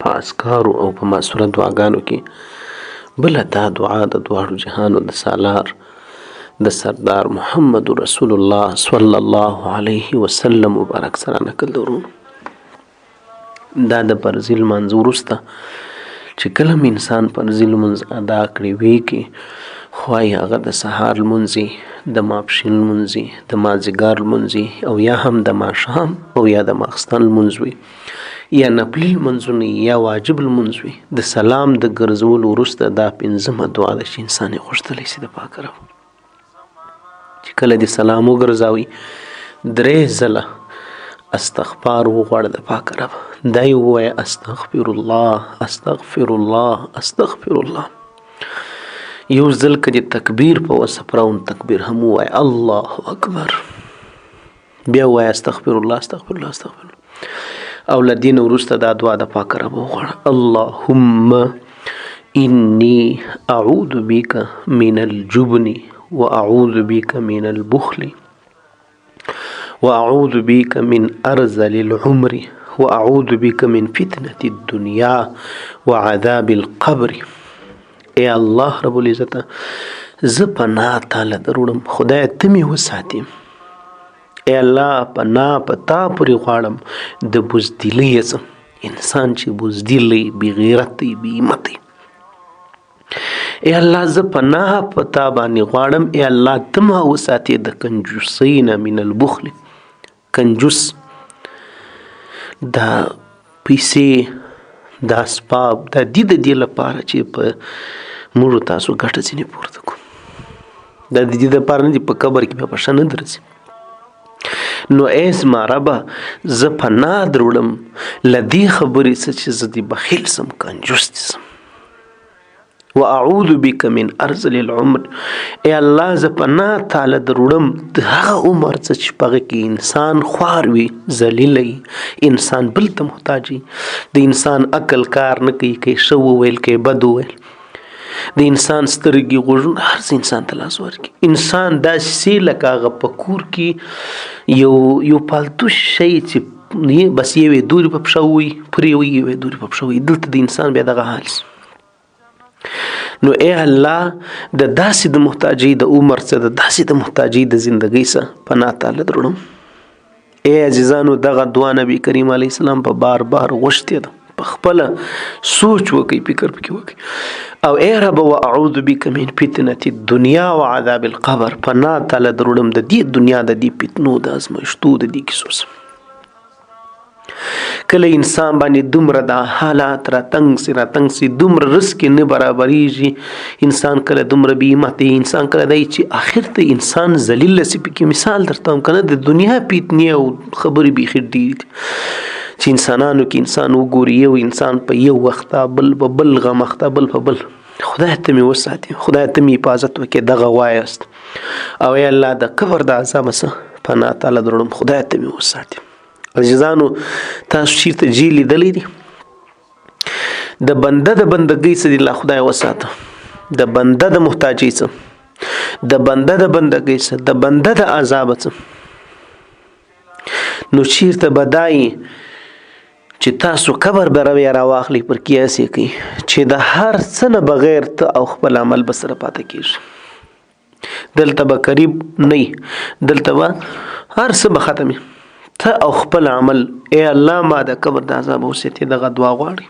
په اذکارو او په ماسوره دعاګانو کې بله دا دعا د دواړو جهانو د سالار د سردار محمد رسول الله صلی الله علیه وسلم مبارک سره نقل درونو. دا د فرضي لمانځه وروسته چې کله م انسان فرضي لمونځ ادا کړي وي کې خوای هغه د سهار لمونځ د ماپښین لمونځ د مازدیګر لمونځ او یا هم د ماښام او یا د ماخستن لمونځ وي یا نفلي لمونځونه یا واجب لمونځ وي د سلام د ګرځولو وروسته دا پنځمه دعا ده چې انسان یې غوښتلی شي د پاک رب چې کله دې سلام وګرځوي 3 ځله استغفار وغواړه د پاک رب دا یې ووایه استغفر الله استغفر الله استغفر الله. یو ځل که د تکبیر په وسه راون تکبیر هم ووایه الله اکبر بیا ووایه استغفر الله استغفر الله استغفر الله او له دې نه وروسته دا دعا د پاک رب وغواړه اللهم انی اعوذ بک من الجبن واعوذ بک من البخل واعوذ بک من ارذل العمر واعوذ بک من فتنة الدنیا وعذاب القبر. ای الله رب العزت زه پناه تاله دروړم خدای ته مې وساتې. ای الله پناه په تا پورې غواړم د بزدلۍ څخه انسان چې بزدل بې غیرت بې همت. ای الله زه پناه په تا باندې غواړم ای الله ته ما وساتې د کنجوسۍ نه من البخل. کنجوس دا پیسې دا اسباب دا د دې لپاره چې په موږ تاسو ګټه ځینې پورته کوو دا د دې لپاره نه دي په قبر کې بیا په ښه نه درځي. نو ای زما ربه زه پناه دروړم له دې خبرې څه چې زه د بخیل سم کنجوس دي سم. واعوذ بک من ارذل العمر ای الله زه پناه تعالی دروړم د هغه عمر څه چې په هغه کې انسان خوار وي ذلیل وي انسان بل ته محتاج وي د انسان عقل کار نه کوي که ښه وویل که بد وویل د انسان سترګې غوږونه هر څه انسان ته لاس ورکړي. انسان داسې لکه هغه په کور کې یو پالتو شی چې بس یوې دورې په پښه ووي پرې وي یوې دورې په پښه وي دلته د انسان بیا دغه حال شي. نو ای الله د داسې د محتاجۍ د عمر څخه د داسې د محتاجۍ د زندګۍ څخه پناه تعالی دروړم. ای عزیزانو دغه دعا نبی کریم علیه السلام په بار غوښتې ده په خپله سوچ وکړئ فکر پکې وکړئ او ای رب واعوذ بک من فتنة الدنیا وعذاب القبر پناه تعالی دروړم د دې دنیا د دې فتنو د ازمایښتو د دې کیسو څخه. کله انسان باندې دومره د حالات راتنګ سي دومره رزق نه برابرېږي انسان کله دومره بې همته انسان کله دی چې آخر ته انسان ذلیل سي. پکې مثال درته هم که نه د دنیا فتنې او خبرې بیخي ډېرې دي چې انسانانو کې انسان وګوري یو انسان په یو وخته بل په بل غم اخته بل په بل. خدای ته مې وساتي خدای ته مې حفاظت وکړي دغه وایاست او ای الله د قبر د عذاب څخه پناه تعالی دروړم خدای ته مې وساتي. عزیزانو تاسو چیرته جیل لیدلی دي د بنده د بندګۍ څخه الله خدای وساته د بنده د محتاجۍ څخه د بنده د بندګۍ څخه د بنده د عذاب څخه. نو چیرته بدای چې تاسو قبر به روي راواخلي پر قیاس یې کوي چې د هر څه نه بغیر ته او خپل عمل به سره پاتې کېږي دلته به قریب نه دلته به هر څه به ختمي ته او خپل عمل. ای الله ما د قبر د عذاب وساتې دغه دعا غواړي.